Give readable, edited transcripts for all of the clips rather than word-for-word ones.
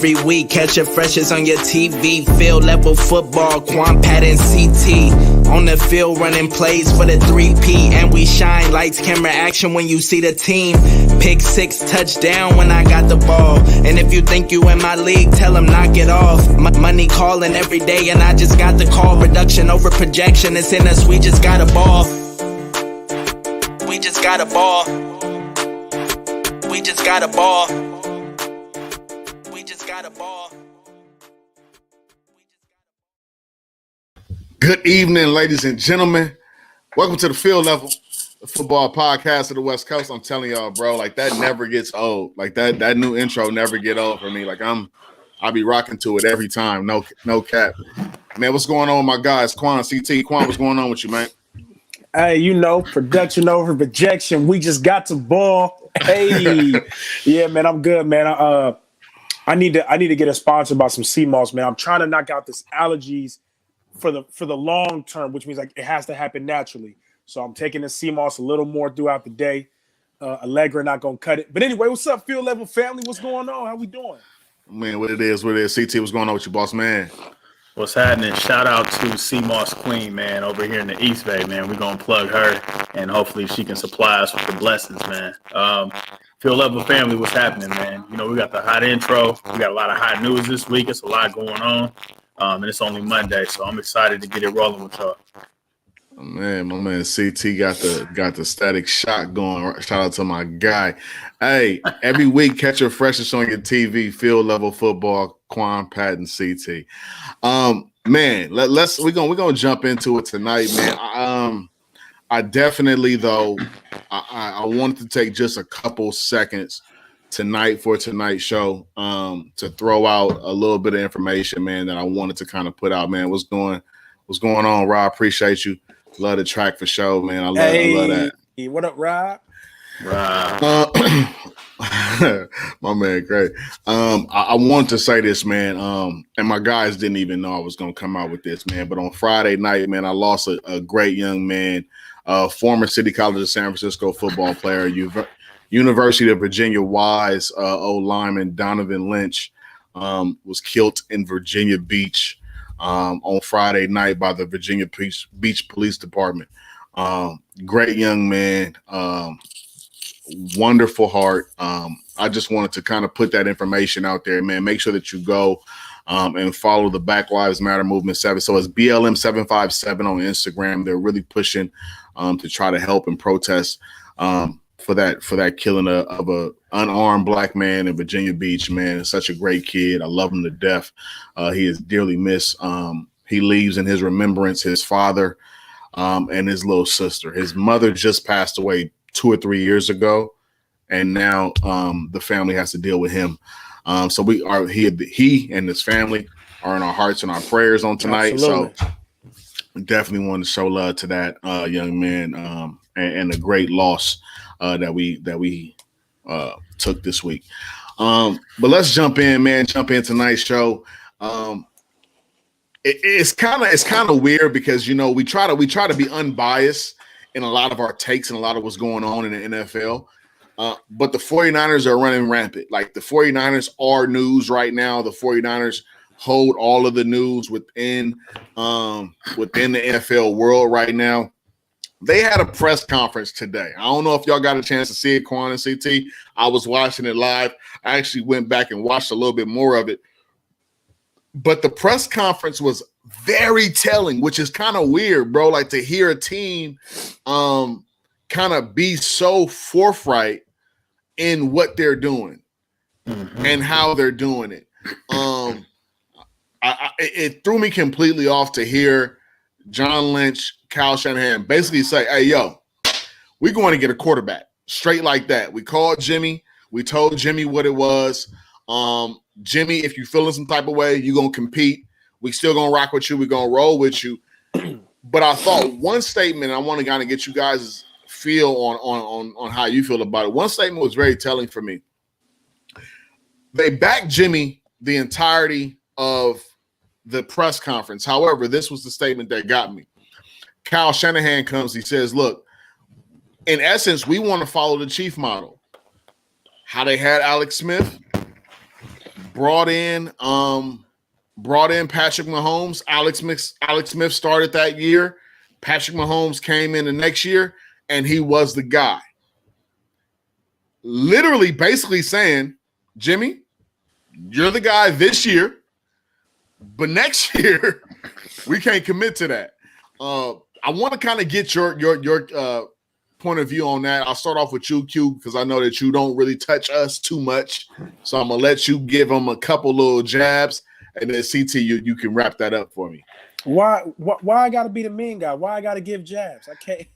every week. Catch your freshest on your TV. Field level football, Quan, Pat, and CT. On the field running plays for the 3P. And we shine lights, camera action when you see the team. Pick 6, touchdown when I got the ball. And if you think you in my league, tell them knock it off. Money calling every day and I just got the call. Reduction over projection, it's in us, we just got a ball. We just got a ball. We just got a ball. We just got a ball. Good evening, ladies and gentlemen. Welcome to the Field Level, the football podcast of the West Coast. I'm telling y'all, bro, like that never gets old. Like that new intro never get old for me. Like I'll be rocking to it every time. No cap. Man, what's going on with my guys? Quan, CT. Quan, what's going on with you, man? Hey, production over projection. We just got to ball. Hey, yeah, man, I'm good, man. I need to get a sponsor by some sea moss, man. I'm trying to knock out this allergies for the long term, which means like it has to happen naturally. So I'm taking the sea moss a little more throughout the day. Allegra not gonna cut it. But anyway, what's up, Field Level family? What's going on? How we doing? Man, what it is. CT, what's going on with you, boss man? What's happening? Shout out to CMOS Queen, man, over here in the East Bay, man. We're going to plug her, and hopefully she can supply us with the blessings, man. Field Level family, what's happening, man? You know, we got the hot intro. We got a lot of hot news this week. It's a lot going on, and it's only Monday, so I'm excited to get it rolling with y'all. Man, my man CT got the static shot going. Shout out to my guy. Hey, every week catch your freshest on your TV. Field Level football, Quan, Pat, and CT. Man, we're gonna jump into it tonight, man. I definitely though I wanted to take just a couple seconds tonight for tonight's show to throw out a little bit of information, man, that I wanted to kind of put out, man. What's going on, Rob? Appreciate you. Love the track for show, man. I love that. What up, Rob? My man, great. I want to say this, man. And my guys didn't even know I was gonna come out with this, man. But on Friday night, man, I lost a great young man, former City College of San Francisco football player, University of Virginia Wise old lineman Donovan Lynch was killed in Virginia Beach on Friday night by the Virginia Beach Police Department. Great young man, wonderful heart. I just wanted to kind of put that information out there, man. Make sure that you go and follow the Black Lives Matter Movement 7. So it's BLM 757 on Instagram. They're really pushing to try to help and protest for that killing of a unarmed black man in Virginia Beach, man. It's such a great kid. I love him to death. He is dearly missed. He leaves in his remembrance his father and his little sister. His mother just passed away 2 or 3 years ago, and now the family has to deal with him. So he and his family are in our hearts and our prayers on tonight. Absolutely. So definitely want to show love to that young man and a great loss that we took this week. But let's jump in, man. Jump in tonight's show. It's kind of weird because, you know, we try to be unbiased in a lot of our takes and a lot of what's going on in the NFL. But the 49ers are running rampant. Like, the 49ers are news right now. The 49ers hold all of the news within the NFL world right now. They had a press conference today. I don't know if y'all got a chance to see it, Quan and CT. I was watching it live. I actually went back and watched a little bit more of it. But the press conference was very telling, which is kind of weird, bro. Like, to hear a team kind of be so forthright in what they're doing and how they're doing it. It threw me completely off to hear John Lynch, Kyle Shanahan basically say, hey, yo, we're going to get a quarterback straight like that. We called Jimmy. We told Jimmy what it was. Jimmy, if you feeling some type of way, you're going to compete. We still going to rock with you. We're going to roll with you. But I thought one statement, I want to kind of get you guys' feel on how you feel about it. One statement was very telling for me. They backed Jimmy the entirety of the press conference. However, this was the statement that got me. Kyle Shanahan comes, he says, look, in essence, we want to follow the Chief model. How they had Alex Smith, brought in Patrick Mahomes. Alex Smith started that year. Patrick Mahomes came in the next year, and he was the guy. Literally, basically saying, Jimmy, you're the guy this year, but next year we can't commit to that. I want to kind of get your point of view on that. I'll start off with you, Q, because I know that you don't really touch us too much. So I'm gonna let you give them a couple little jabs, and then CT, you can wrap that up for me. Why I gotta be the mean guy? Why I gotta give jabs? I can't.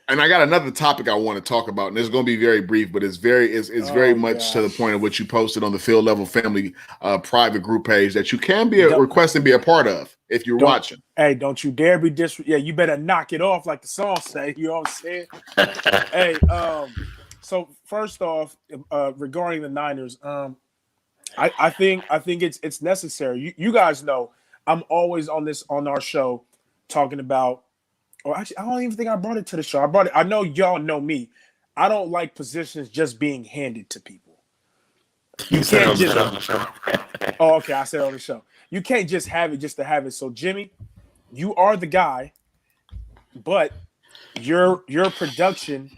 And I got another topic I want to talk about, and it's going to be very brief, but it's very much to the point of what you posted on the Field Level Family private group page that you can be request and be a part of if you're watching. Hey, don't you dare be Yeah, you better knock it off like the song say. You know what I'm saying? Hey, so first off, regarding the Niners, I think it's necessary. You guys know I'm always on our show talking about. Or actually, I don't even think I brought it to the show. I know y'all know me. I don't like positions just being handed to people. You can't just. Oh, okay. I said on the show. You can't just have it just to have it. So, Jimmy, you are the guy, but your production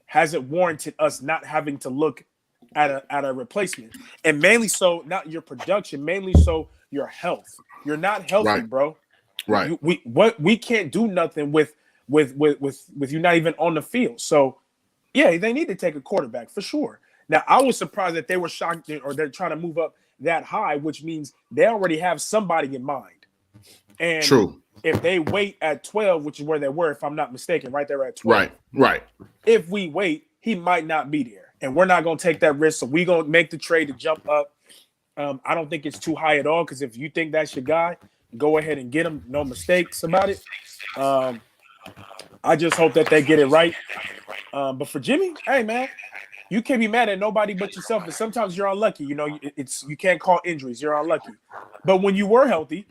hasn't warranted us not having to look at a replacement, and mainly so not your production, mainly so your health. You're not healthy, right, bro. Right. We can't do nothing with you not even on the field. So yeah, they need to take a quarterback for sure. Now I was surprised that they were shocked or they're trying to move up that high, which means they already have somebody in mind. And true. If they wait at 12, which is where they were, if I'm not mistaken, right there at 12. Right. If we wait, he might not be there. And we're not gonna take that risk. So we're gonna make the trade to jump up. I don't think it's too high at all, because if you think that's your guy, go ahead and get him. No mistakes about it. I just hope that they get it right. But for Jimmy, hey, man, you can't be mad at nobody but yourself. And sometimes you're unlucky. You know, you can't call injuries. You're unlucky. But when you were healthy,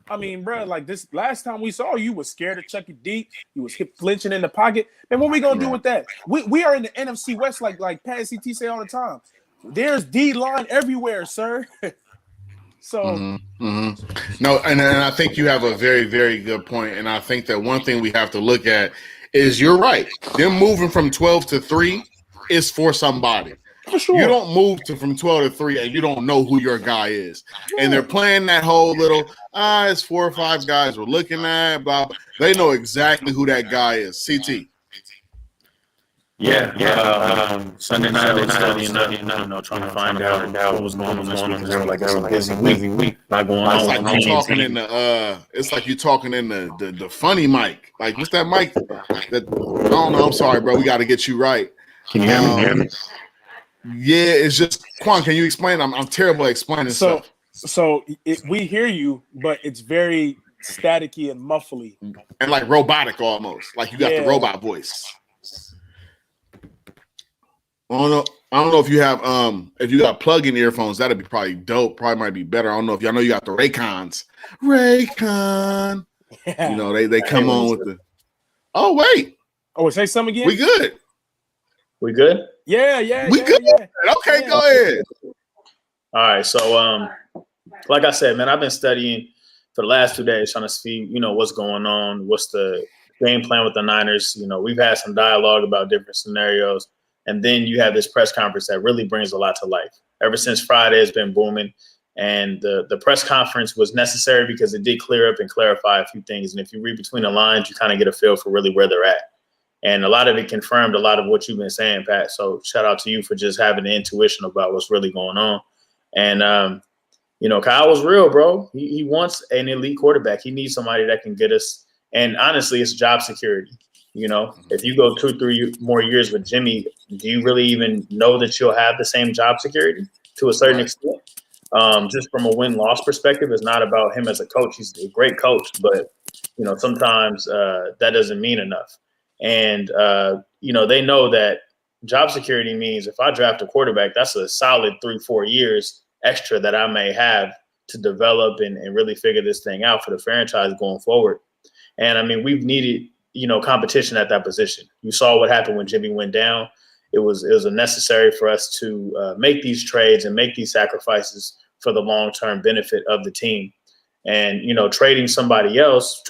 I mean, bro, like this last time we saw you was scared to chuck it deep. You was flinching in the pocket. And what we going to do with that? We are in the NFC West like Pat and CT say all the time. There's D-line everywhere, sir. So No, and I think you have a very, very good point. And I think that one thing we have to look at is you're right. Them moving from 12 to 3 is for somebody. For sure. You don't move from 12 to 3 and you don't know who your guy is. Yeah. And they're playing that whole little, it's 4 or 5 guys we're looking at, blah, blah. They know exactly who that guy is. CT. Yeah. Sunday night I was studying, trying to find out what was going on this week. They were like, it's a busy week. Not going on. It's like you talking in the it's like you talking in the funny mic. Like, what's that mic? I don't know. I'm sorry, bro. We got to get you right. Can you hear me? Yeah, it's just Quan. Can you explain? I'm terrible at explaining stuff. So we hear you, but it's very staticky and muffly, and like robotic almost. Like you got the robot voice. I don't know if you have if you got plug-in earphones, that'd be probably dope. Probably might be better. I don't know if y'all know you got the Raycons. Raycon. Yeah. You know, they come on with the. Oh wait. Oh, say something again. We good. We good? Yeah. We good. Yeah. Okay, go ahead. All right. So like I said, man, I've been studying for the last 2 days, trying to see, what's going on, what's the game plan with the Niners. We've had some dialogue about different scenarios. And then you have this press conference that really brings a lot to life. Ever since Friday has been booming. And the press conference was necessary because it did clear up and clarify a few things. And if you read between the lines, you kind of get a feel for really where they're at. And a lot of it confirmed a lot of what you've been saying, Pat. So shout out to you for just having the intuition about what's really going on. And, Kyle was real, bro. He wants an elite quarterback. He needs somebody that can get us. And honestly, it's job security. If you go 2-3 more years with Jimmy, do you really even know that you'll have the same job security to a certain extent? Just from a win-loss perspective, it's not about him as a coach. He's a great coach, but, sometimes that doesn't mean enough. And, they know that job security means if I draft a quarterback, that's a solid 3-4 years extra that I may have to develop and really figure this thing out for the franchise going forward. And, I mean, we've needed – competition at that position. You saw what happened when Jimmy went down. it was necessary for us to make these trades and make these sacrifices for the long-term benefit of the team. And, trading for somebody else,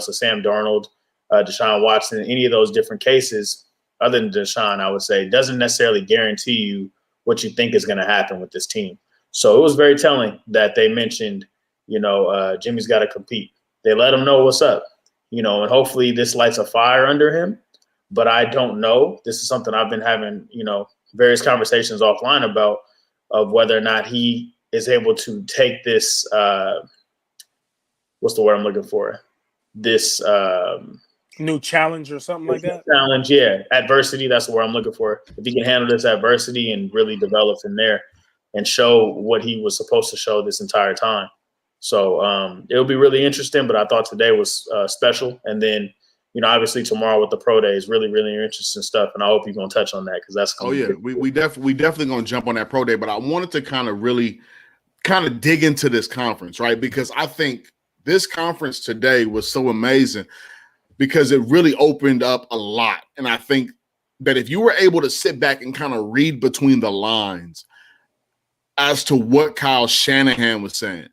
a Sam Darnold, Deshaun Watson, any of those different cases, other than Deshaun, I would say, doesn't necessarily guarantee you what you think is going to happen with this team. So it was very telling that they mentioned, Jimmy's got to compete. They let him know what's up, and hopefully this lights a fire under him. But I don't know. This is something I've been having, various conversations offline about, of whether or not he is able to take this, what's the word I'm looking for? This new challenge or something like that? Challenge, yeah. Adversity, that's the word I'm looking for. If he can handle this adversity and really develop from there and show what he was supposed to show this entire time. So it'll be really interesting, but I thought today was special. And then, obviously tomorrow with the pro day is really, really interesting stuff. And I hope you're going to touch on that because that's – Oh, yeah. We definitely going to jump on that pro day. But I wanted to kind of dig into this conference, right? Because I think this conference today was so amazing because it really opened up a lot. And I think that if you were able to sit back and kind of read between the lines as to what Kyle Shanahan was saying,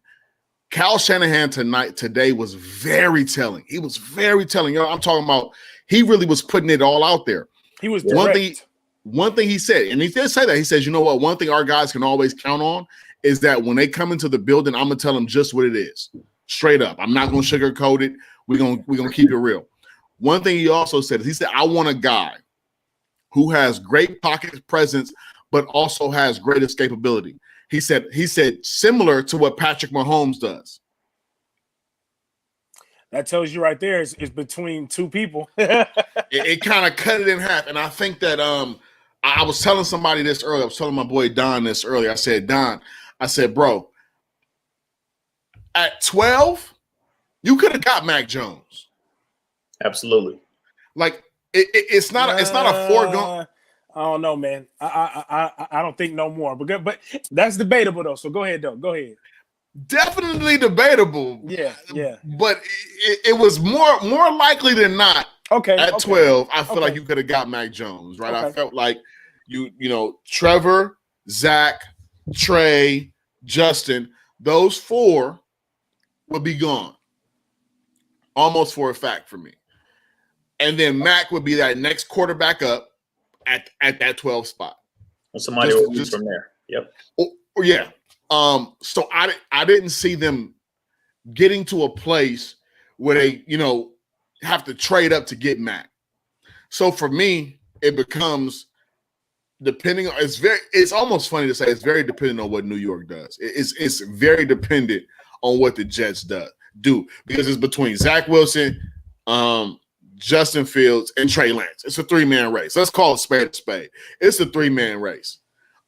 Kyle Shanahan today was very telling. He was very telling. I'm talking about he really was putting it all out there. He was direct. One thing he said, and he did say that, he says, you know what, one thing our guys can always count on is that when they come into the building, I'm going to tell them just what it is. Straight up. I'm not going to sugarcoat it. We're going to keep it real. One thing he also said is he said, I want a guy who has great pocket presence, but also has great escapability. He said similar to what Patrick Mahomes does. That tells you right there it's between two people. it kind of cut it in half. And I think that I was telling somebody this earlier. I was telling my boy Don this earlier. I said, Don, bro, at 12, you could have got Mac Jones. Absolutely. Like it's not a foregone. I don't know, man. I don't think no more. But that's debatable though. So go ahead, though. Go ahead. Definitely debatable. Yeah. But it was more likely than not. Okay. At 12, I feel like you could have got Mac Jones, right? Okay. I felt like you Trevor, Zach, Trey, Justin, those four would be gone. Almost for a fact for me. And then Mac would be that next quarterback up at that 12 spot. And somebody will leave from there. Yep. Yeah. So I didn't see them getting to a place where they, have to trade up to get Mac. So for me, it becomes depending on it's almost funny to say it's very dependent on what New York does. It's very dependent on what the Jets do because it's between Zach Wilson, Justin Fields, and Trey Lance. It's a 3-man race. Let's call it spade a spade. It's a 3-man race.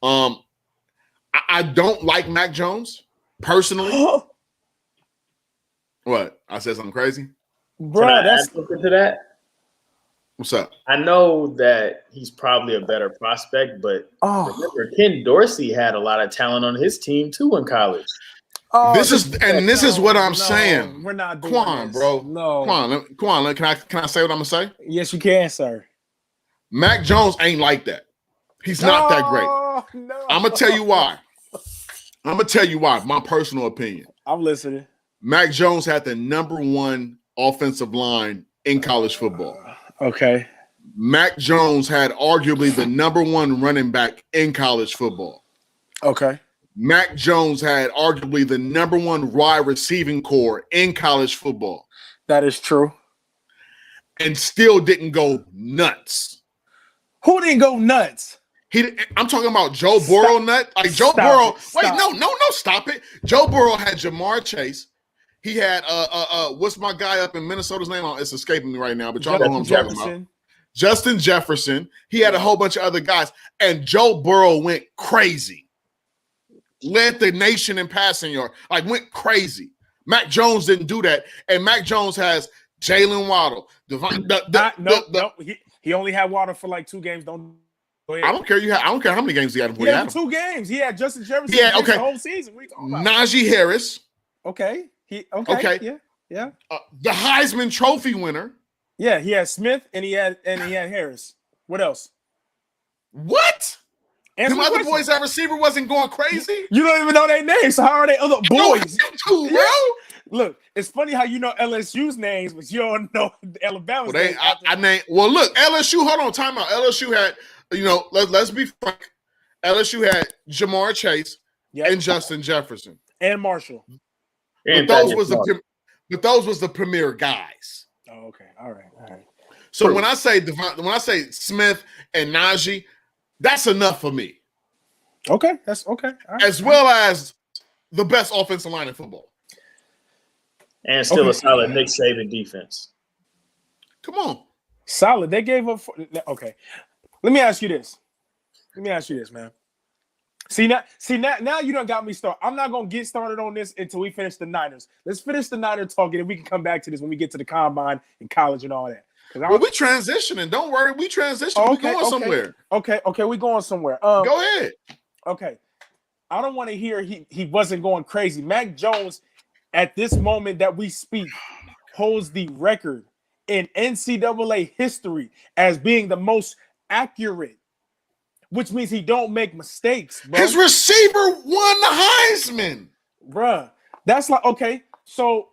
I don't like Mac Jones personally. What? I said something crazy? Bro, that's something to that. What's up? I know that he's probably a better prospect, but remember, Ken Dorsey had a lot of talent on his team too in college. This is what I'm saying. We're not doing Quan, this. bro. No. Quan, can I say what I'm gonna say? Yes, you can, sir. Mac Jones ain't like that. He's not that great. No. I'm gonna tell you why. My personal opinion. I'm listening. Mac Jones had the number 1 offensive line in college football. Okay. Mac Jones had arguably the number 1 running back in college football. Okay. Mac Jones had arguably the number 1 wide receiving core in college football. That is true. And still didn't go nuts. Who didn't go nuts? I'm talking about Joe Burrow nut. Like Joe Burrow. Wait, no, stop it. Joe Burrow had Jamar Chase. He had what's my guy up in Minnesota's name? It's escaping me right now, but y'all know who I'm talking about. Justin Jefferson. He had a whole bunch of other guys, and Joe Burrow went crazy. Led the nation in passing yard, went crazy. Mac Jones didn't do that, and Mac Jones has Jalen Waddle. He only had Waddle for 2 games. Don't go ahead. I don't care. I don't care how many games he had before he had 2 games. He had Justin Jefferson the whole season. What are you talking about? Najee Harris. Okay. Okay. Yeah. The Heisman Trophy winner. Yeah, he had Smith and he had Harris. What else? What? Answer Them the other question. boys at receiver wasn't going crazy? You don't even know their names. So how are they other boys? Too, bro. Look, it's funny how you know LSU's names, but you don't know Alabama's Well, names. I named. Well, look, LSU. Hold on, time out. LSU had, let's be frank. LSU had Jamar Chase and Justin Jefferson and Marshall. But those was the premier guys. Oh, okay. All right. So when I say Smith and Najee, that's enough for me. Okay, that's okay. Right. As well as the best offensive line in football. And still a solid Nick Saban defense. Come on. Solid. They gave up. Okay. Let me ask you this, man. See now you done got me started. I'm not gonna get started on this until we finish the Niners. Let's finish the Niners talk, and we can come back to this when we get to the combine and college and all that. Well, we transitioning. Don't worry, we transitioning. We're going somewhere. Okay, we going somewhere. Go ahead. Okay. I don't want to hear he wasn't going crazy. Mac Jones, at this moment that we speak, holds the record in NCAA history as being the most accurate, which means he don't make mistakes, bro. His receiver won the Heisman. Bruh. That's like, okay, so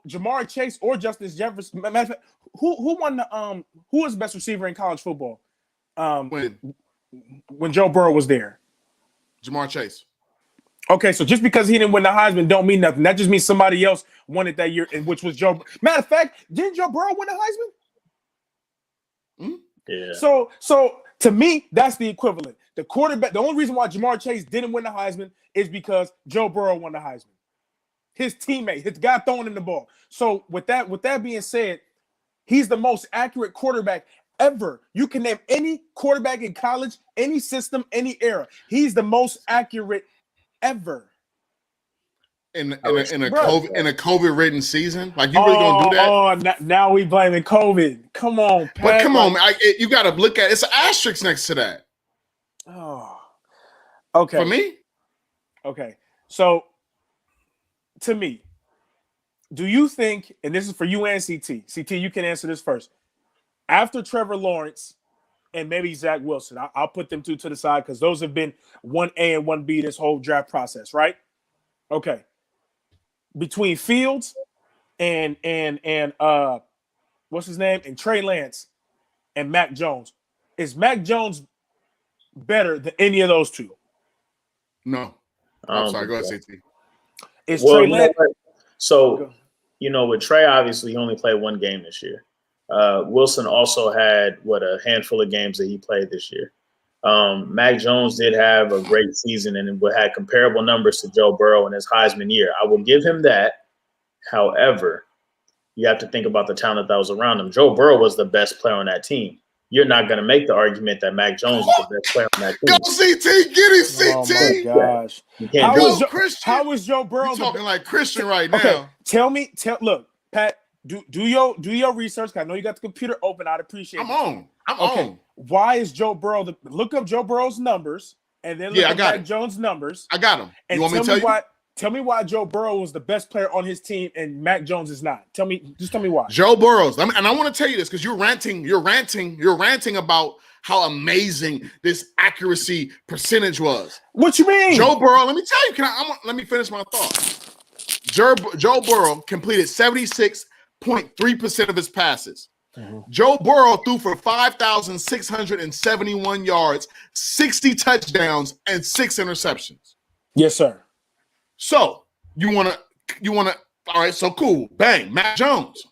Jamar Chase or Justice Jefferson, matter of fact, who won the who was the best receiver in college football? When Joe Burrow was there. Jamar Chase. Okay, so just because he didn't win the Heisman don't mean nothing. That just means somebody else won it that year, and which was Joe. Matter of fact, didn't Joe Burrow win the Heisman? Mm-hmm. Yeah. So to me, that's the equivalent. The quarterback. The only reason why Jamar Chase didn't win the Heisman is because Joe Burrow won the Heisman. His teammate, his guy throwing him the ball. So with that being said, he's the most accurate quarterback ever. You can name any quarterback in college, any system, any era. He's the most accurate ever. In a COVID ridden season, like you really gonna do that? Oh, now we blaming COVID. Come on, Pat. But come on, man. You got to look at it's an asterisk next to that. Oh, okay. For me, okay. So, to me, do you think? And this is for you and CT. CT, you can answer this first. After Trevor Lawrence and maybe Zach Wilson, I'll put them two to the side because those have been 1A and 1B this whole draft process, right? Okay. Between Fields and what's his name? And Trey Lance and Mac Jones. Is Mac Jones better than any of those two? No. I'm sorry. Go ahead, CT. Is Trey Lance? So, with Trey, obviously, he only played one game this year. Wilson also had, a handful of games that he played this year. Mac Jones did have a great season and had comparable numbers to Joe Burrow in his Heisman year. I will give him that. However, you have to think about the talent that was around him. Joe Burrow was the best player on that team. You're not going to make the argument that Mac Jones is the best player on that team. Go CT, get him, CT. Oh my gosh! You can't How was Joe Burrow? You're talking like Christian right now. Okay, look, Pat. Do your research. I know you got the computer open. I'd appreciate it. I'm on. Why is Joe Burrow? Look up Joe Burrow's numbers and then look up Mac Jones' numbers. I got them. And you want me to tell you? Tell me why Joe Burrow was the best player on his team and Mac Jones is not. Tell me why. Joe Burrow's. And I want to tell you this because you're ranting about how amazing this accuracy percentage was. What you mean? Joe Burrow, let me tell you. Let me finish my thought. Joe Burrow completed 76.3% of his passes. Mm-hmm. Joe Burrow threw for 5,671 yards, 60 touchdowns, and 6 interceptions. Yes, sir. So you wanna, all right, so cool. Bang, Mac Jones.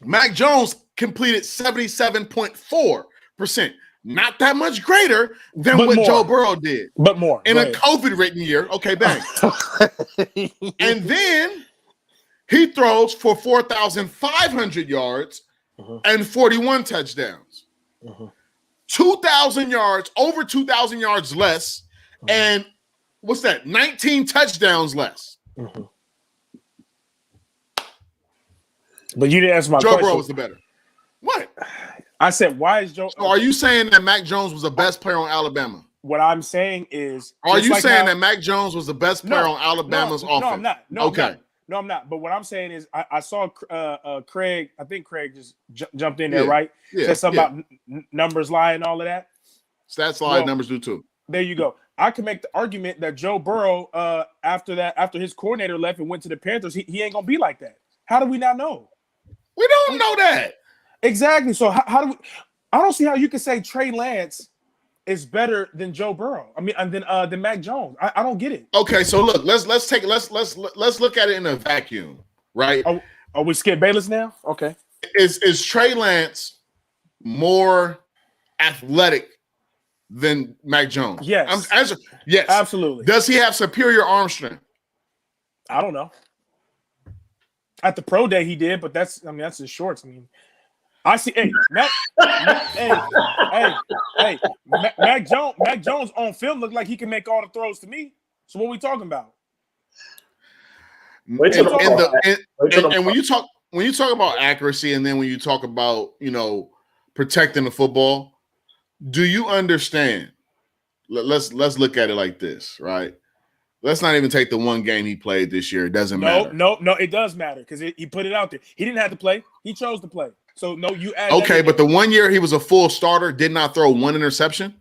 Mac Jones completed 77.4%. Not that much greater than what Joe Burrow did. But more. In a COVID-ridden year. Okay, bang. And then he throws for 4,500 yards and 41 touchdowns. 2,000 yards, over 2,000 yards less, and what's that? 19 touchdowns less. But you didn't answer my question. Joe Burrow was the better. What? I said, why is Joe? So are you saying that Mac Jones was the best player on Alabama? What I'm saying is, are you saying that Mac Jones was the best player on Alabama's offense? No, I'm not. Okay. No, I'm not. But what I'm saying is, I saw Craig. I think Craig just jumped in there, right? Yeah. Said something about numbers lying and all of that. Stats lie, numbers do too. There you go. I can make the argument that Joe Burrow, after his coordinator left and went to the Panthers, he ain't gonna be like that. How do we not know? We don't know that. Exactly. So how do we? I don't see how you can say Trey Lance is better than Joe Burrow. I mean, and than Mac Jones. I don't get it. Okay, so look, let's look at it in a vacuum, right? Are we Skip Bayless now? Okay. Is Trey Lance more athletic than Mac Jones? Yes. Yes. Absolutely. Does he have superior arm strength? I don't know. At the pro day he did, but that's his shorts. I mean, I see. Hey, Mac Jones on film looked like he can make all the throws to me. So what are we talking about? And when you talk about accuracy, and then when you talk about protecting the football, do you understand? Let's look at it like this, right? Let's not even take the one game he played this year. It doesn't matter. No, it does matter because he put it out there. He didn't have to play. He chose to play. So no, you add. Okay, but the 1 year he was a full starter, did not throw one interception.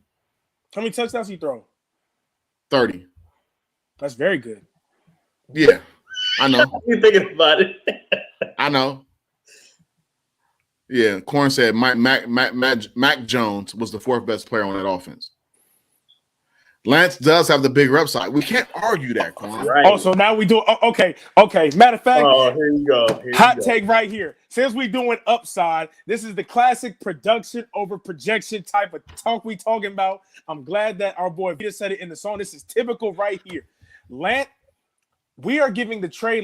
How many touchdowns he throw? 30. That's very good. Yeah, I know. You thinking about it? I know. Yeah, Corn said Mac Jones was the fourth best player on that offense. Lance does have the bigger upside. We can't argue that, Corn. Right. Oh, so now we do. Okay. Matter of fact, here you go. Hot take right here. Since we doing upside, this is the classic production over projection type of talk we talking about. I'm glad that our boy Vita said it in the song. This is typical right here. Lance, we are giving Trey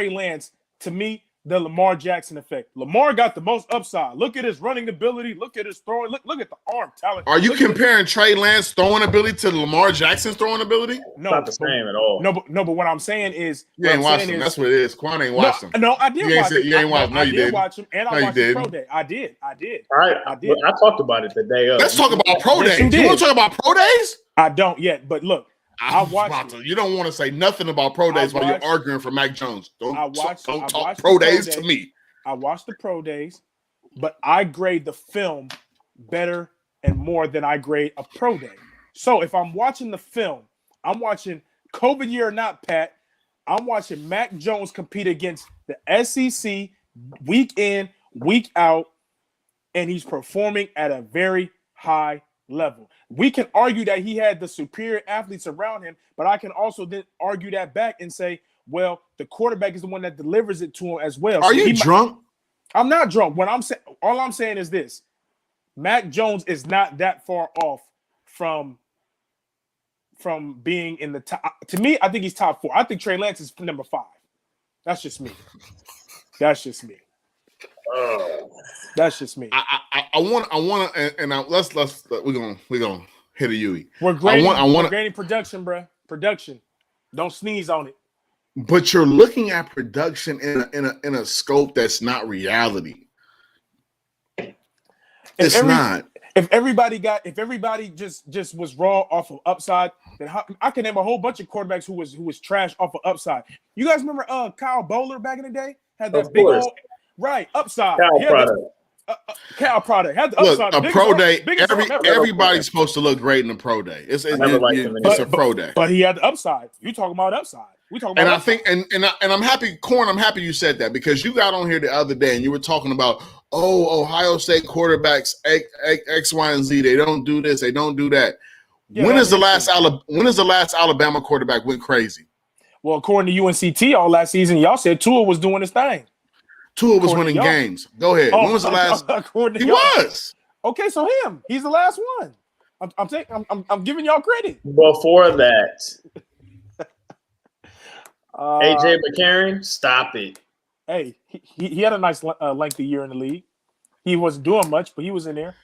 Lance, to me, the Lamar Jackson effect. Lamar got the most upside. Look at his running ability. Look at his throwing. Look at the arm talent. Are you comparing Trey Lance throwing ability to Lamar Jackson's throwing ability? No, not the same at all. No, but what I'm saying is you ain't watched him. That's what it is. Quan ain't watched him. No, I did watch him. You ain't watched him. No, you did. Watch him, and I watched his pro day. I did. All right, I did. I talked about it the day of. Let's talk about pro days. You want to talk about pro days? I don't yet, but look. I watched. You don't want to say nothing about pro days while you're arguing for Mac Jones. Don't talk pro days to me. I watched the pro days, but I grade the film better and more than I grade a pro day. So if I'm watching the film, I'm watching COVID year or not, Pat. I'm watching Mac Jones compete against the SEC week in, week out, and he's performing at a very high level. We can argue that he had the superior athletes around him, but I can also then argue that back and say, well, the quarterback is the one that delivers it to him as well. Are you drunk? I'm not drunk. All I'm saying is this: Mac Jones is not that far off from being in the top. To me, I think he's top 4. I think Trey Lance is number 5. That's just me. That's just me. That's just me. I want we're gonna hit a Yui. We're grading production, bro. Production. Don't sneeze on it. But you're looking at production in a scope that's not reality. It's not. If everybody just was raw off of upside, then I can name a whole bunch of quarterbacks who was trash off of upside. You guys remember Kyle Bowler back in the day? Had that big old upside. Cal product had the upside. Look, a pro day. Everybody's supposed to look great in a pro day. It's a pro day. But he had the upside. You talking about upside? We talking about. And upside. I think, and I'm happy, Corn. I'm happy you said that because you got on here the other day and you were talking about, Ohio State quarterbacks X, Y, and Z. They don't do this. They don't do that. Yeah, when is the last Alabama quarterback went crazy? Well, according to UNCT, all last season, y'all said Tua was doing his thing. Tua was winning games. Go ahead. When was the last? He was. Okay, so him. He's the last one. I'm giving y'all credit. Before that, AJ McCarron, stop it. Hey, he had a nice lengthy year in the league. He wasn't doing much, but he was in there.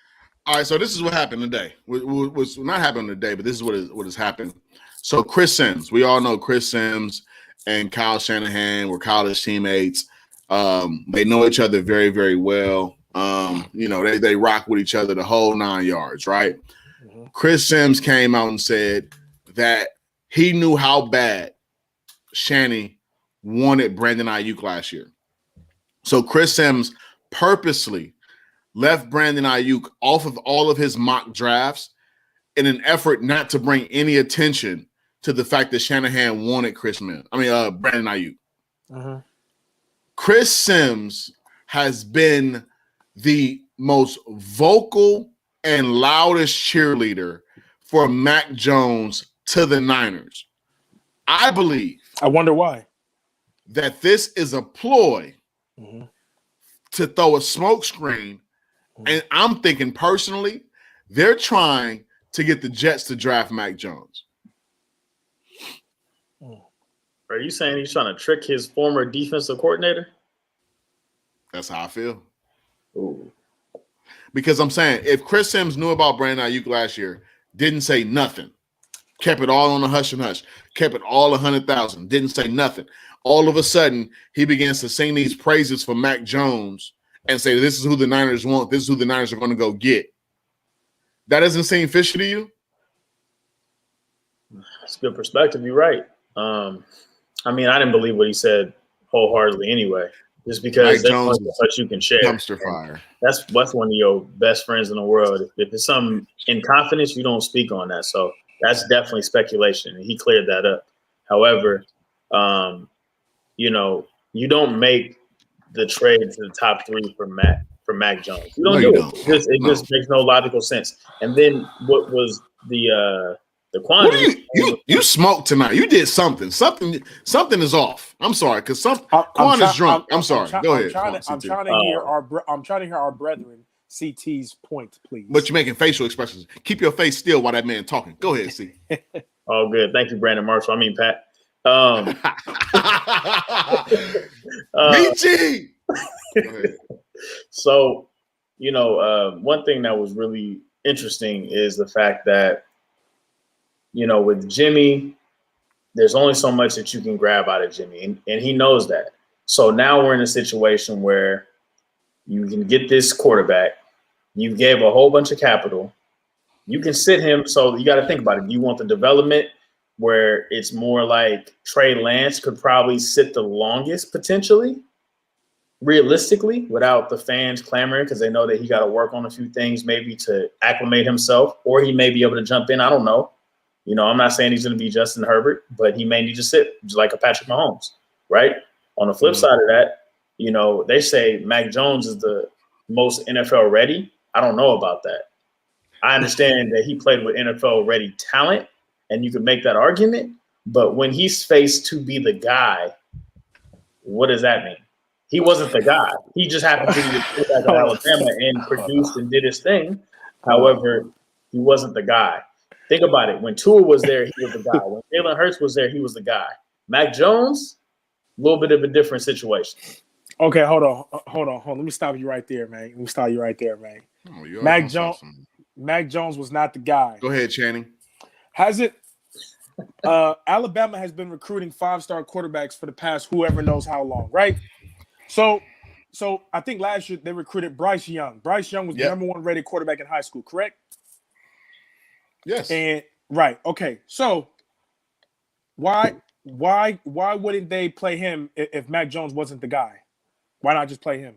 All right, so this is what happened today. Was not happening today, but this is what has happened. So Chris Sims, we all know Chris Sims and Kyle Shanahan were college teammates. They know each other very, very well. They rock with each other the whole 9 yards, right? Mm-hmm. Chris Sims came out and said that he knew how bad Shanny wanted Brandon Ayuk last year. So Chris Sims purposely left Brandon Ayuk off of all of his mock drafts in an effort not to bring any attention to the fact that Shanahan wanted Brandon Ayuk. Chris Sims has been the most vocal and loudest cheerleader for Mac Jones to the Niners. I believe. I wonder why. That this is a ploy to throw a smoke screen. And I'm thinking personally, they're trying to get the Jets to draft Mac Jones. Are you saying he's trying to trick his former defensive coordinator? That's how I feel. Ooh. Because I'm saying if Chris Sims knew about Brandon Ayuk last year, didn't say nothing, kept it all on the hush and hush, kept it all 100,000, didn't say nothing. All of a sudden, he begins to sing these praises for Mac Jones and say, this is who the Niners want. This is who the Niners are going to go get. That doesn't seem fishy to you? That's a good perspective. You're right. I mean, I didn't believe what he said wholeheartedly anyway, just because there's only so much you can share. Dumpster fire. That's one of your best friends in the world. If it's something in confidence, you don't speak on that. So that's definitely speculation, and he cleared that up. However, you don't make the trade to the top 3 for Mac Jones. You don't do it. It just makes no logical sense. And then what was the quantity? You smoked tonight. You did something. Something is off. I'm sorry, because Quan is drunk. I'm sorry. Go ahead. I'm trying to hear our brethren CT's point, please. But you're making facial expressions. Keep your face still while that man talking. Go ahead, C. Oh, good. Thank you, Brandon Marshall. I mean, Pat. BG. So, one thing that was really interesting is the fact that, with Jimmy, there's only so much that you can grab out of Jimmy, and he knows that. So now we're in a situation where you can get this quarterback. You gave a whole bunch of capital. You can sit him. So you got to think about it. Do you want the development where it's more like Trey Lance could probably sit the longest potentially, realistically, without the fans clamoring because they know that he got to work on a few things maybe to acclimate himself, or he may be able to jump in. I don't know. I'm not saying he's going to be Justin Herbert, but he may need to sit just like a Patrick Mahomes, right? On the flip side of that, they say Mac Jones is the most NFL ready. I don't know about that. I understand that he played with NFL ready talent, and you could make that argument. But when he's faced to be the guy, what does that mean? He wasn't the guy. He just happened to be the quarterback of Alabama and produced and did his thing. However, he wasn't the guy. Think about it. When Tua was there, he was the guy. When Jalen Hurts was there, he was the guy. Mac Jones, a little bit of a different situation. Okay, hold on. Let me stop you right there, man. Oh, Mac Jones was not the guy. Go ahead, Shanny. Has it? Alabama has been recruiting 5-star quarterbacks for the past whoever knows how long, right? So I think last year they recruited Bryce Young. Bryce Young was the number 1 rated quarterback in high school, correct? Yes. And right. Okay. So why wouldn't they play him if Mac Jones wasn't the guy? Why not just play him?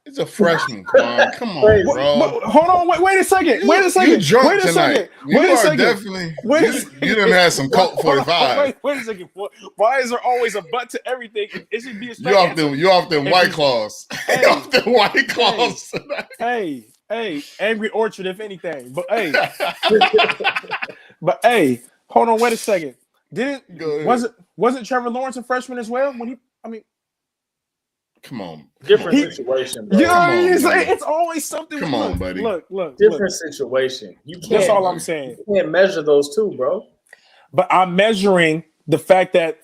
It's a freshman, Quan. Come on, bro. Hold on. Wait a second. You drunk tonight. You done had some Colt 45. Wait a second. Why is there always a but to everything? It should be a You off them White Claws. Hey, You off them White Claws. Hey, Angry Orchard, if anything. But hey, hold on. Wait a second. Wasn't Trevor Lawrence a freshman as well? Come on. Different situation, bro. You know what I mean? It's always something. Come on, buddy. Look. Different situation. You can't. That's all I'm saying. You can't measure those two, bro. But I'm measuring the fact that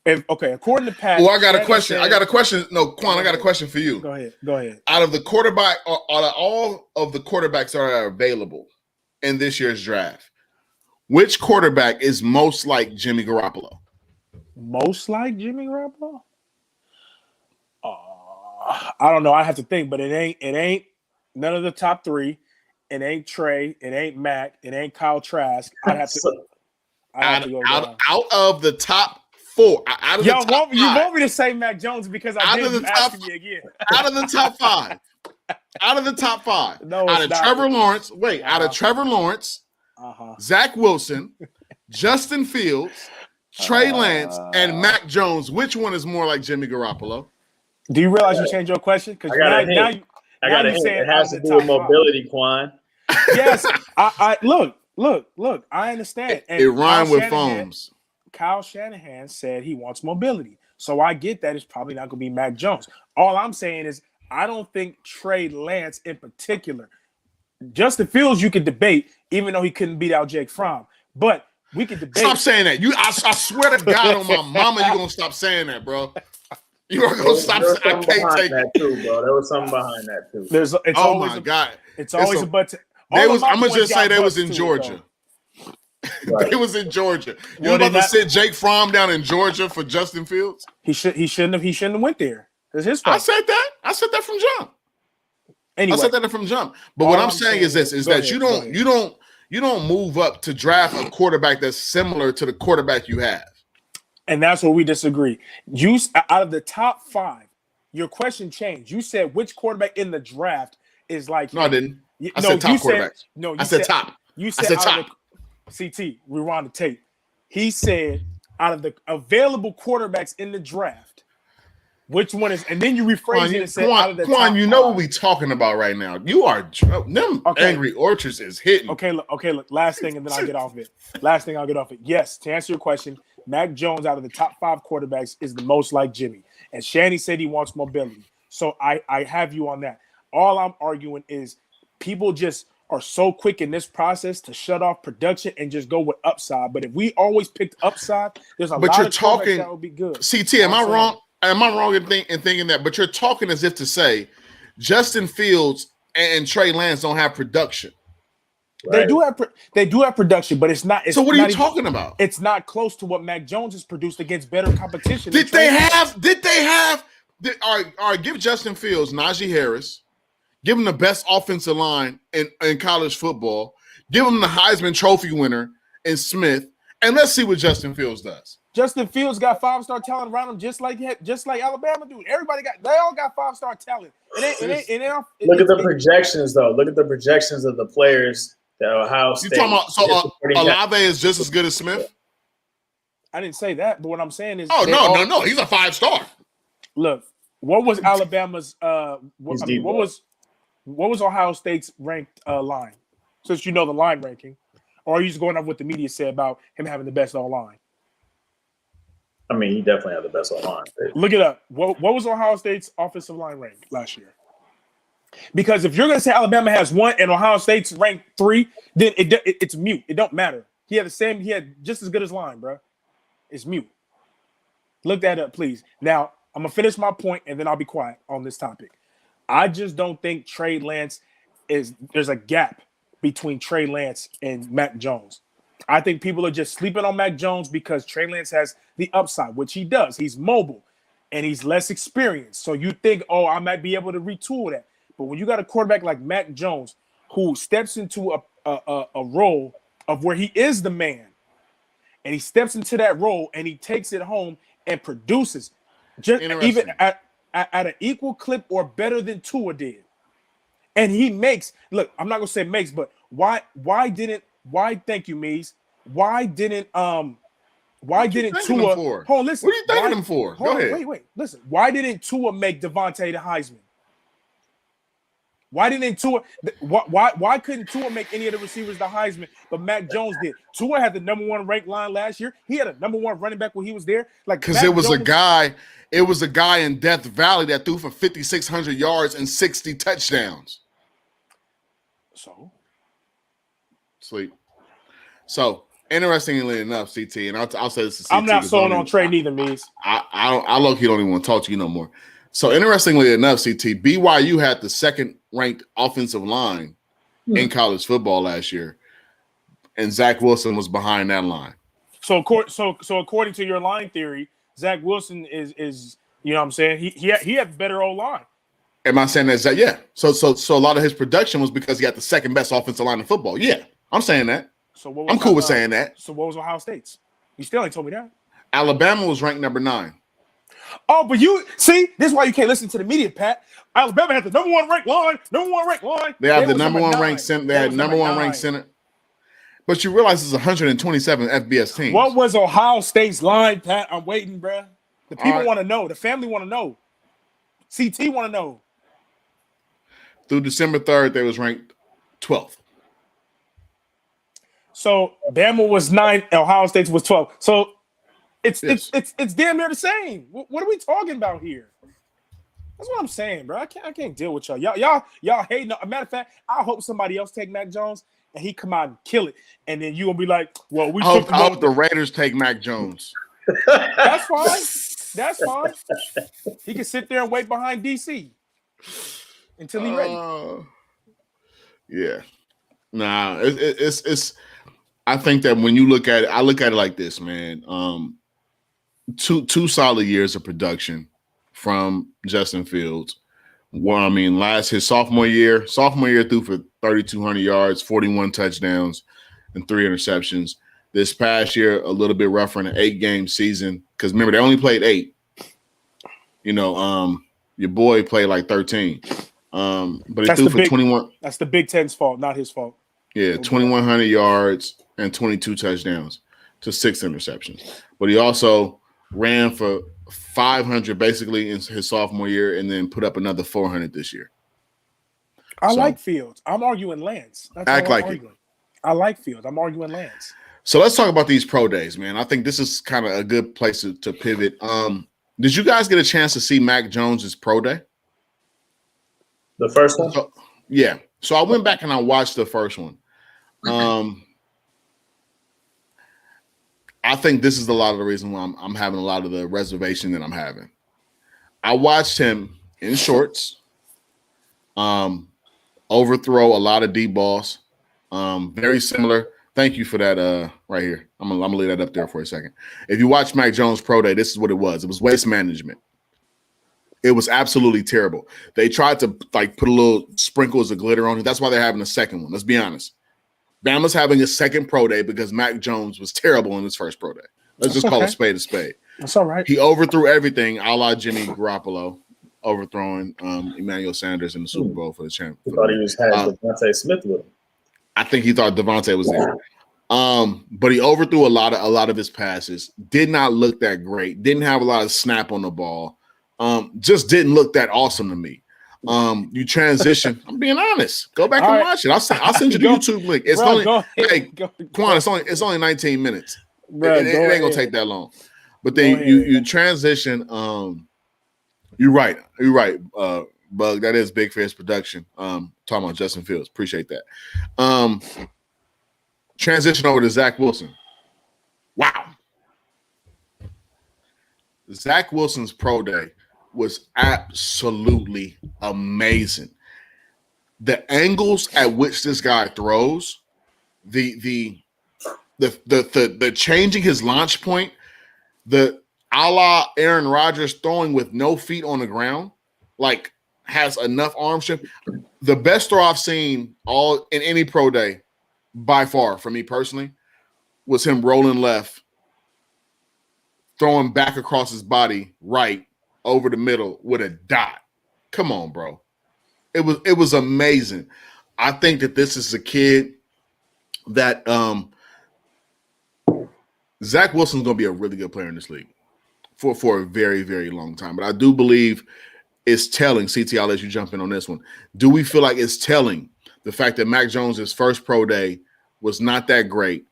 according to Pat. Well, I got a question. No, Quan, I got a question for you. Go ahead. Out of all of the quarterbacks that are available in this year's draft, which quarterback is most like Jimmy Garoppolo? Most like Jimmy Garoppolo? I don't know. I have to think, but it ain't none of the top 3. It ain't Trey. It ain't Mac. It ain't Kyle Trask. Out of the top 4. You want me to say Mac Jones because I did. You asking me again. Out of the top 5. Out of the top 5. No, out it's of not. Trevor Lawrence. Wait, out of Uh-huh. Trevor Lawrence, Uh-huh. Zach Wilson, Justin Fields, Trey Lance, and Mac Jones. Which one is more like Jimmy Garoppolo? Do you realize you changed your question? Because I got a hint. now you I got a hint. It has to do with mobility, Quan. Yes, I look. I understand. And It rhymed with foams. Kyle Shanahan said he wants mobility, so I get that it's probably not going to be Mac Jones. All I'm saying is I don't think Trey Lance in particular. Justin Fields you could debate, even though he couldn't beat out Jake Fromm, but we could debate. Stop saying that. I swear to God on my mama, you're gonna stop saying that, bro. You are gonna stop. I can't take that too, bro. There was something behind that too. Oh my God! It's always a but. I'm gonna just say they was in Georgia. Right. They was in Georgia. You about to sit Jake Fromm down in Georgia for Justin Fields? He shouldn't have went there. It's his fault. I said that from jump. Anyway, I said that from jump. But what I'm saying is this: is that you don't move up to draft a quarterback that's similar to the quarterback you have. And that's where we disagree. You out of the top 5, your question changed. You said which quarterback in the draft is like. No, I didn't. I said top quarterbacks. I said top. You said top. CT, rewind the tape. He said out of the available quarterbacks in the draft, which one is, and then you rephrase it and said out of the top you know what we talking about right now. You are them Angry Orchards is hitting. Okay, look. Last thing, and then I'll get off it. Yes, to answer your question, Mac Jones out of the top 5 quarterbacks is the most like Jimmy. And Shanny said he wants mobility. So I have you on that. All I'm arguing is people just are so quick in this process to shut off production and just go with upside. But if we always picked upside, there's a lot of quarterbacks that would be good. CT, am I wrong? Am I wrong in thinking that? But you're talking as if to say Justin Fields and Trey Lance don't have production. Right. They do have production, but it's not. So what are you talking about? It's not close to what Mac Jones has produced against better competition. Did they have? All right, give Justin Fields, Najee Harris. Give him the best offensive line in college football. Give him the Heisman Trophy winner in Smith, and let's see what Justin Fields does. Justin Fields got 5-star talent around him, just like Alabama do. They all got 5-star talent. Look at the projections, though. Look at the projections of the players that Ohio State. You talking about Olave is just as good as Smith? I didn't say that, but what I'm saying is, no, he's a 5-star. Look, what was Alabama's? What was Ohio State's ranked line? Since you know the line ranking, or are you just going off what the media said about him having the best line? I mean, he definitely had the best line. Look it up. What was Ohio State's offensive line rank last year? Because if you're going to say Alabama has 1 and Ohio State's ranked 3, then it's mute. It don't matter. He had just as good as line, bro. It's mute. Look that up, please. Now, I'm going to finish my point, and then I'll be quiet on this topic. I just don't think Trey Lance there's a gap between Trey Lance and Mac Jones. I think people are just sleeping on Mac Jones because Trey Lance has the upside, which he does. He's mobile and he's less experienced. So you think, I might be able to retool that. But when you got a quarterback like Mac Jones who steps into a role of where he is the man, and he steps into that role and he takes it home and produces just even at an equal clip or better than Tua did. And he makes, look, I'm not gonna say makes, but why thank you, Mies? Why didn't Tua hold on, listen. What are you thanking him for? Go ahead. Wait. Listen. Why didn't Tua make Devontae the Heisman? Why didn't Tua? Why couldn't Tua make any of the receivers the Heisman, but Mac Jones did? Tua had the number 1 ranked line last year. He had a number 1 running back when he was there. Because it was a guy in Death Valley that threw for 5,600 yards and 60 touchdowns. Sleep. So interestingly enough, CT, and I'll say this to CT. I'm not sold on Trey neither, Mies. I low-key don't even want to talk to you no more. So interestingly enough, CT, BYU had the 2nd ranked offensive line in college football last year, and Zach Wilson was behind that line. So according to your line theory, Zach Wilson is you know what I'm saying? He had better O-line. Am I saying that? Yeah. So a lot of his production was because he had the 2nd best offensive line in football. Yeah, I'm saying that. I'm cool with saying that. So what was Ohio State's? You still ain't told me that. Alabama was ranked number 9. Oh, but you see, this is why you can't listen to the media, Pat. Alabama had the number one ranked line. They have the was number one 9. ranked center. They had number one ranked center. But you realize it's 127 FBS teams. What was Ohio State's line, Pat? I'm waiting, bro. The people want to know. The family want to know. CT want to know. Through December 3rd, they was ranked 12th. So Bama was 9, Ohio State was 12. So it's damn near the same. What are we talking about here? That's what I'm saying, bro. I can't deal with y'all. Y'all hating. A matter of fact, I hope somebody else take Mac Jones and he come out and kill it. And then you gonna be like, well, we I hope the Raiders take Mac Jones. That's fine. That's fine. He can sit there and wait behind DC until he's ready. Yeah. Nah, it's I think that when you look at it, I look at it like this, man. Two solid years of production from Justin Fields. Well, I mean, his sophomore year threw for 3,200 yards, 41 touchdowns, and 3 interceptions. This past year, a little bit rougher in an 8-game season because remember they only played 8. You know, your boy played like 13. But he threw for 21. That's the Big Ten's fault, not his fault. Yeah, 2,100 yards and 22 touchdowns to 6 interceptions. But he also ran for 500 basically in his sophomore year and then put up another 400 this year. I like Fields. I'm arguing Lance. That's act like it. I like Fields. I'm arguing Lance. So let's talk about these pro days, man. I think this is kind of a good place to pivot. Did you guys get a chance to see Mac Jones's pro day? The first one? Yeah. So I went back and I watched the first one. I think this is a lot of the reason why I'm having a lot of the reservation that I'm having. I watched him in shorts, overthrow a lot of deep balls. Very similar. Thank you for that right here. I'm gonna leave that up there for a second. If you watch Mac Jones pro day, this is what it was. It was waste management. It was absolutely terrible. They tried to like put a little sprinkles of glitter on it. That's why they're having a second one. Let's be honest. Bama's having a second pro day because Mac Jones was terrible in his first pro day. Let's just call a spade a spade. That's all right. He overthrew everything, a la Jimmy Garoppolo, overthrowing Emmanuel Sanders in the Super Bowl for the champ. He thought he had Devontae Smith with him. I think he thought Devontae was there. But he overthrew a lot of his passes. Did not look that great. Didn't have a lot of snap on the ball. Just didn't look that awesome to me. You transition. I'm being honest. Go back and watch it. I'll send you the YouTube link. It's Quan, it's only 19 minutes. Bro, it ain't gonna take that long. But then you transition. You're right. Bug. That is Big Fish production. Talking about Justin Fields. Appreciate that. Transition over to Zach Wilson. Wow. Zach Wilson's pro day was absolutely amazing. The angles at which this guy throws, the changing his launch point, the a la Aaron Rodgers throwing with no feet on the ground, like has enough arm strength. The best throw I've seen all in any pro day, by far for me personally, was him rolling left, throwing back across his body right over the middle with a dot. Come on, bro. It was amazing. I think that this is a kid that Zach Wilson's going to be a really good player in this league for a very, very long time. But I do believe it's telling. CT, I'll let you jump in on this one. Do we feel like it's telling the fact that Mac Jones' first pro day was not that great,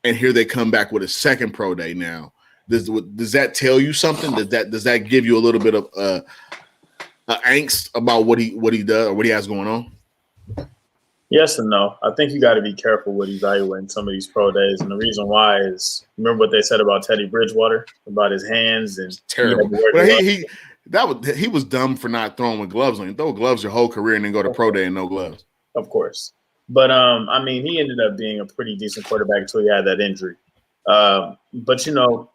and here they come back with a second pro day now? Does that tell you something? Does that give you a little bit of angst about what he does or what he has going on? Yes and no. I think you got to be careful with evaluating some of these pro days, and the reason why is remember what they said about Teddy Bridgewater about his hands and terrible. Well, he was dumb for not throwing with gloves on. You throw gloves your whole career and then go to pro day and no gloves. Of course, but I mean, he ended up being a pretty decent quarterback until he had that injury. But you know,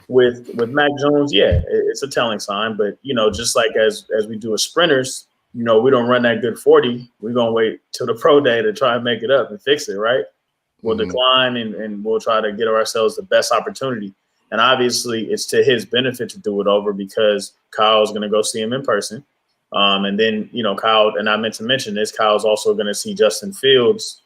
with Mac Jones, yeah, it's a telling sign. But you know, just like as we do with sprinters, you know, we don't run that good 40. We're gonna wait till the pro day to try and make it up and fix it, right? We'll decline and we'll try to get ourselves the best opportunity. And obviously, it's to his benefit to do it over because Kyle's going to go see him in person. And then, Kyle, and I meant to mention this, Kyle's also going to see Justin Fields,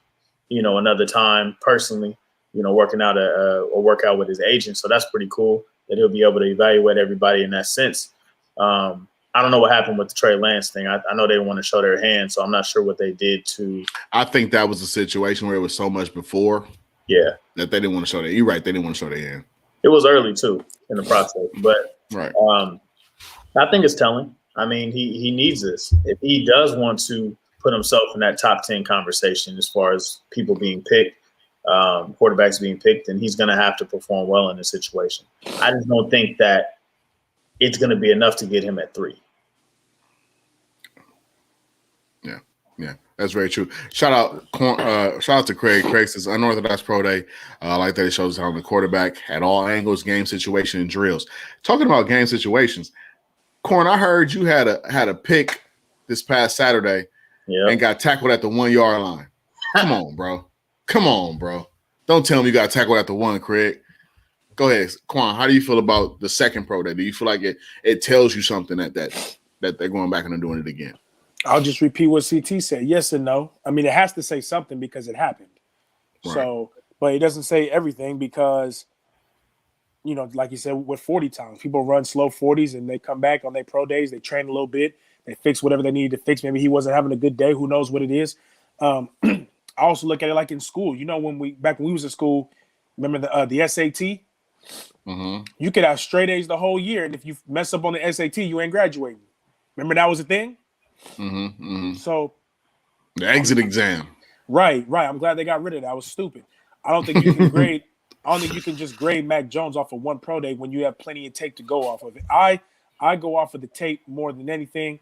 another time personally, working out a workout with his agent. So that's pretty cool that he'll be able to evaluate everybody in that sense. I don't know what happened with the Trey Lance thing. I know they want to show their hand, so I'm not sure what they did to. I think that was a situation where it was so much before. Yeah. That they didn't want to show that. You're right. They didn't want to show their hand. It was early too in the process, but right. I think it's telling. I mean, he needs this. If he does want to put himself in that top 10 conversation as far as people being picked, quarterbacks being picked, then he's going to have to perform well in this situation. I just don't think that it's going to be enough to get him at 3. Yeah, that's very true. Shout out to Craig. Craig says unorthodox pro day. I like that it shows how the quarterback at all angles, game situation, and drills. Talking about game situations, Corn, I heard you had a pick this past Saturday and got tackled at the 1 yard line. Come on, bro. Don't tell me you got tackled at the 1, Craig. Go ahead, Quan. How do you feel about the second pro day? Do you feel like it tells you something that they're going back and they're doing it again? I'll just repeat what CT said. Yes and no. I mean, it has to say something because it happened. Right. So, but it doesn't say everything because, like you said, with 40 times, people run slow 40s and they come back on their pro days. They train a little bit. They fix whatever they needed to fix. Maybe he wasn't having a good day. Who knows what it is? I also look at it like in school. When we was in school, remember the SAT? Mm-hmm. You could have straight A's the whole year, and if you mess up on the SAT, you ain't graduating. Remember that was a thing? Mm-hmm, mm-hmm. So the exit exam. Right. I'm glad they got rid of that. I was stupid. I don't think you can grade. I don't think you can just grade Mac Jones off of one pro day when you have plenty of tape to go off of it. I go off of the tape more than anything.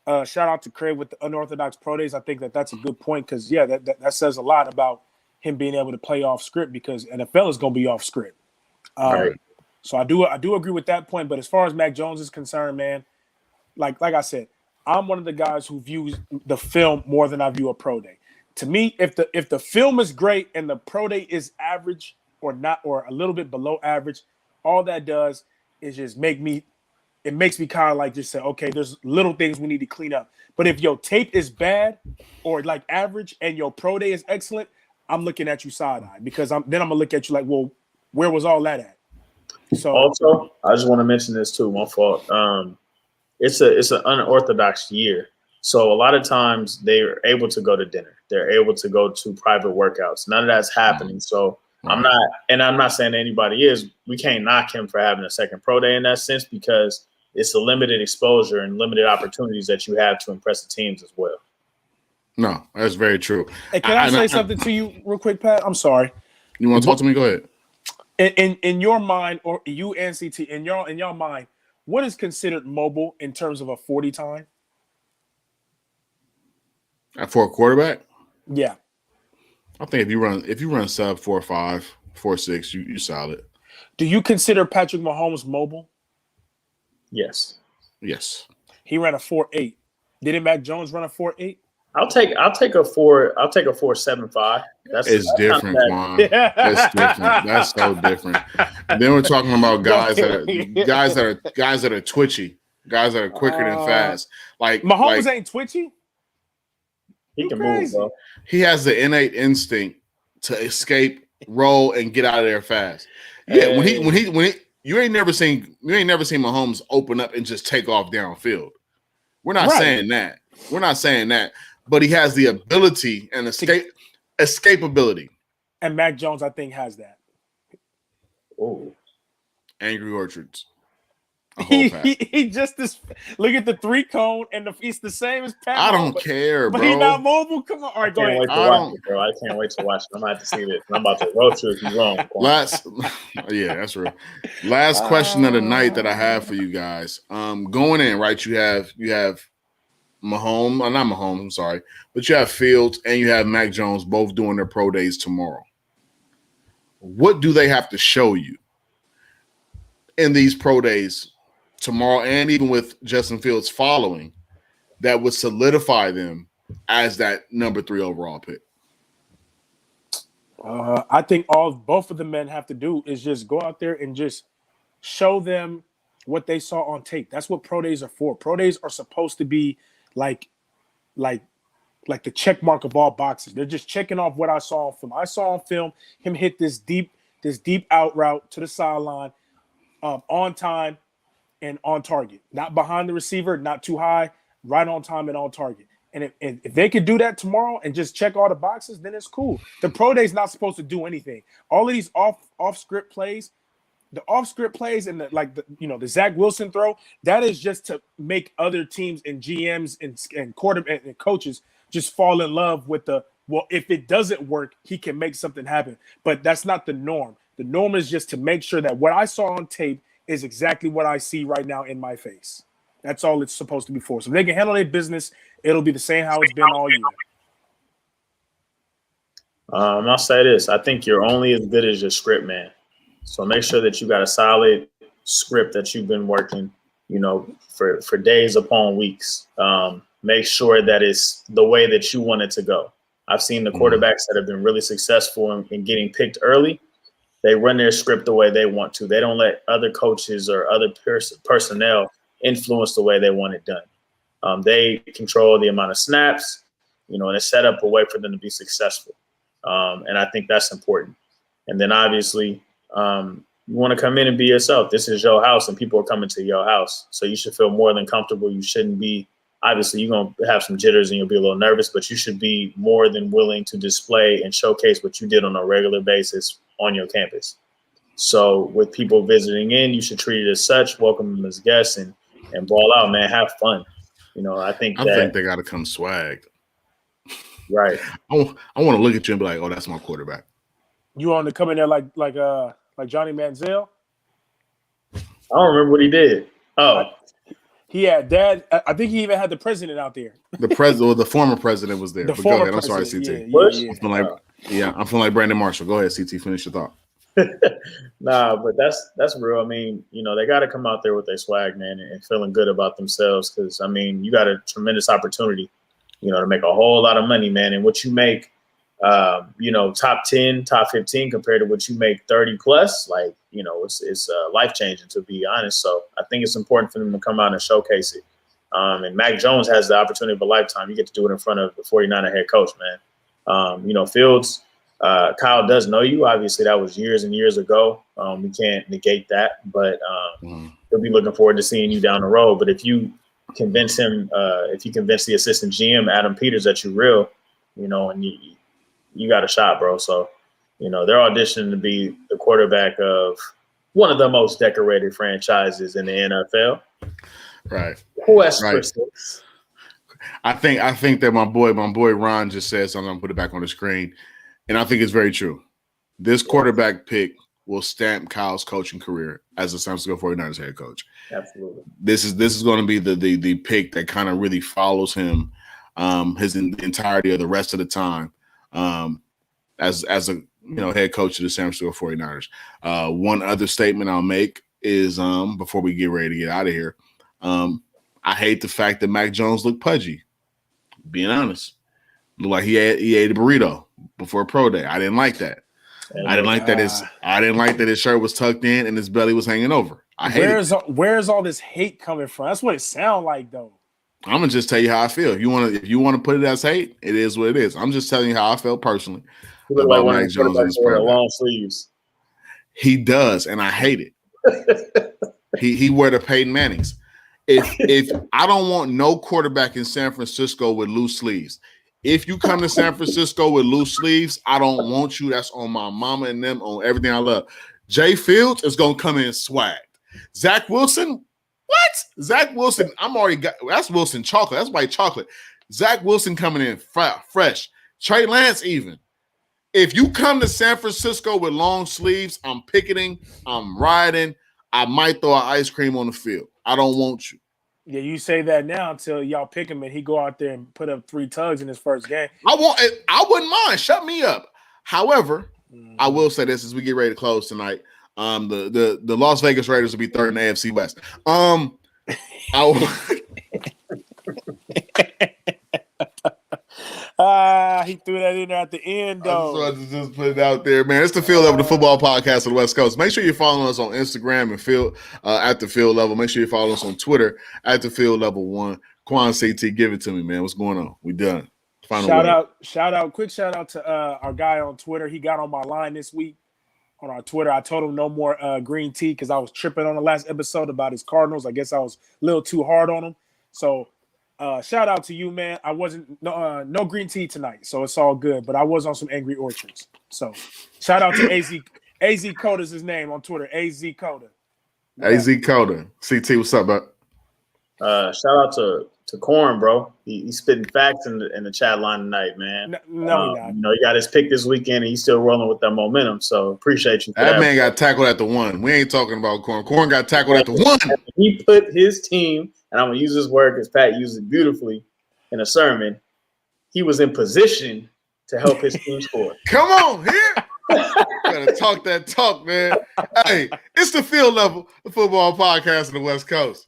Shout out to Craig with the unorthodox pro days. I think that's a good point because that says a lot about him being able to play off script because NFL is going to be off script. Right. So I do agree with that point. But as far as Mac Jones is concerned, man, like I said, I'm one of the guys who views the film more than I view a pro day. To me, if the film is great and the pro day is average or not or a little bit below average, all that does is just makes me kind of like just say, okay, there's little things we need to clean up. But if your tape is bad or like average and your pro day is excellent, I'm looking at you side-eye because I'm gonna look at you like, well, where was all that at? So also, I just want to mention this too. My fault. It's an unorthodox year. So a lot of times they're able to go to dinner. They're able to go to private workouts. None of that's happening. So I'm not saying anybody is. We can't knock him for having a second pro day in that sense because it's a limited exposure and limited opportunities that you have to impress the teams as well. No, that's very true. Hey, can I say something to you real quick, Pat? I'm sorry. You want to talk to me? Go ahead. In your mind, or you and CT, in your mind, what is considered mobile in terms of a 40 time? For a quarterback? Yeah. I think if you run sub 4.5, 4.6, you solid. Do you consider Patrick Mahomes mobile? Yes. He ran a 4.8. Didn't Mac Jones run a 4.8? I'll take a 4.75. It's different, Juan. It's different. That's so different. Then we're talking about guys that are twitchy, guys that are quicker than fast. Like Mahomes ain't twitchy. He can move, bro. He has the innate instinct to escape, roll, and get out of there fast. Yeah, when he you ain't never seen Mahomes open up and just take off downfield. We're not saying that. But he has the ability and escapability. And Mac Jones, I think, has that. Oh, Angry Orchards. He just look at the 3 cone and it's the same as Pat. I don't care, bro. But he's not mobile. Come on, all right, go ahead. I can't wait to watch it. I'm gonna have to see this. I'm about to road you if you're wrong. Yeah, that's real. Last question of the night that I have for you guys. Going in, right? You have Mahomes, not Mahomes, I'm sorry, but you have Fields and you have Mac Jones both doing their pro days tomorrow. What do they have to show you in these pro days tomorrow, and even with Justin Fields following, that would solidify them as that number 3 overall pick? I think both of the men have to do is just go out there and just show them what they saw on tape. That's what pro days are for. Pro days are supposed to be like the check mark of all boxes. They're just checking off what I saw on film. I saw on film him hit this deep out route to the sideline, on time and on target. Not behind the receiver, not too high, right on time and on target. And if they could do that tomorrow and just check all the boxes, then it's cool. The pro day is not supposed to do anything. All of these off script plays, the off script plays and the Zach Wilson throw, that is just to make other teams and GMs and quarterback and coaches just fall in love with if it doesn't work, he can make something happen. But that's not the norm. The norm is just to make sure that what I saw on tape is exactly what I see right now in my face. That's all it's supposed to be for. So if they can handle their business, it'll be the same how it's been all year. I'll say this. I think you're only as good as your script, man. So make sure that you got a solid script that you've been working, for days upon weeks. Make sure that it's the way that you want it to go. I've seen the quarterbacks that have been really successful in getting picked early. They run their script the way they want to. They don't let other coaches or other personnel influence the way they want it done. They control the amount of snaps, and it's set up a way for them to be successful. And I think that's important. And then obviously you want to come in and be yourself. This is your house and people are coming to your house. So you should feel more than comfortable. You shouldn't be, obviously you're going to have some jitters and you'll be a little nervous, but you should be more than willing to display and showcase what you did on a regular basis on your campus. So with people visiting in, you should treat it as such, welcome them as guests and ball out, man. Have fun. I think they got to come swag. Right. I want to look at you and be like, oh, that's my quarterback. You want to come in there like Johnny Manziel? I don't remember what he did. Oh, he had dad. I think he even had the president out there. The former president was there. But go ahead. I'm sorry, CT. I'm feeling like Brandon Marshall. Go ahead, CT. Finish your thought. Nah, but that's real. I mean, they got to come out there with their swag, man, and feeling good about themselves. Because I mean, you got a tremendous opportunity, to make a whole lot of money, man. And what you make, top 10, top 15 compared to what you make 30 plus, it's life changing, to be honest. So I think it's important for them to come out and showcase it. And Mac Jones has the opportunity of a lifetime. You get to do it in front of the 49er head coach, man. Fields. Kyle does know you. Obviously, that was years and years ago. We can't negate that, but he'll be looking forward to seeing you down the road. But if you convince him, if you convince the assistant GM, Adam Peters, that you're real, and you got a shot, bro. So, they're auditioning to be the quarterback of one of the most decorated franchises in the NFL. Right. Quest right. for six. I think that my boy Ron just said something. I'm gonna put it back on the screen. And I think it's very true. This quarterback pick will stamp Kyle's coaching career as a San Francisco 49ers head coach. Absolutely. This is going to be the pick that kind of really follows him the entirety of the rest of the time as a head coach of the San Francisco 49ers. One other statement I'll make is before we get ready to get out of here, I hate the fact that Mac Jones looked pudgy. Being honest, looked like he ate a burrito before pro day. I didn't like that. I didn't like that his shirt was tucked in and his belly was hanging over. Where's all this hate coming from? That's what it sounds like, though. I'm gonna just tell you how I feel. If you want to put it as hate, it is what it is. I'm just telling you how I felt personally about Mac Jones and his long sleeves. He does, and I hate it. he wear the Peyton Mannings. If I don't want no quarterback in San Francisco with loose sleeves. If you come to San Francisco with loose sleeves, I don't want you. That's on my mama and them, on everything I love. Jay Fields is going to come in swagged. Zach Wilson, what? Zach Wilson, that's Wilson chocolate. That's white chocolate. Zach Wilson coming in fresh. Trey Lance even. If you come to San Francisco with long sleeves, I'm picketing, I'm riding. I might throw an ice cream on the field. I don't want you. Yeah, you say that now until y'all pick him and he go out there and put up 3 tugs in his first game. I wouldn't mind. Shut me up. However, I will say this as we get ready to close tonight. The Las Vegas Raiders will be third in the AFC West. He threw that in there at the end, I just though. wanted to just put it out there, man. It's the Field Level, the football podcast of the West Coast. Make sure you're following us on Instagram and at the Field Level. Make sure you follow us on Twitter at the Field Level 1. Quan CT, give it to me, man. What's going on? We done. Quick shout out to our guy on Twitter. He got on my line this week on our Twitter. I told him no more green tea because I was tripping on the last episode about his Cardinals. I guess I was a little too hard on him. So shout out to you, man. I wasn't no green tea tonight, so it's all good. But I was on some Angry Orchards. So shout out to AZ Coda's his name on Twitter. AZ Coda. AZ Coda. CT, what's up, bud? Shout out to Corn, bro. He's spitting facts in the chat line tonight, man. No, not. You know, he got his pick this weekend, and he's still rolling with that momentum. So appreciate you. That man got tackled at the 1. We ain't talking about Corn. Corn got tackled at the 1. He put his team, and I'm gonna use this word because Pat used it beautifully in a sermon. He was in position to help his team score. Come on, here. Gotta talk that talk, man. Hey, it's the Field Level, the football podcast of the West Coast.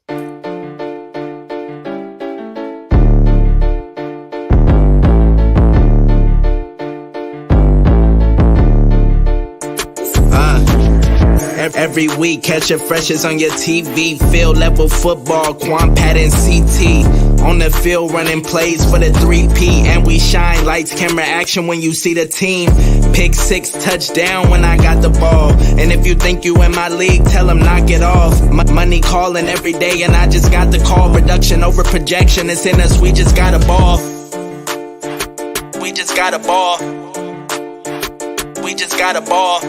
Every week, catch it freshest on your TV. Field level football, Quan, Pat, and CT. On the field, running plays for the 3P. And we shine lights, camera action when you see the team. Pick 6, touchdown when I got the ball. And if you think you in my league, tell them knock it off. Money calling every day, and I just got the call. Production over projection, it's in us, we just got a ball. We just got a ball. We just got a ball.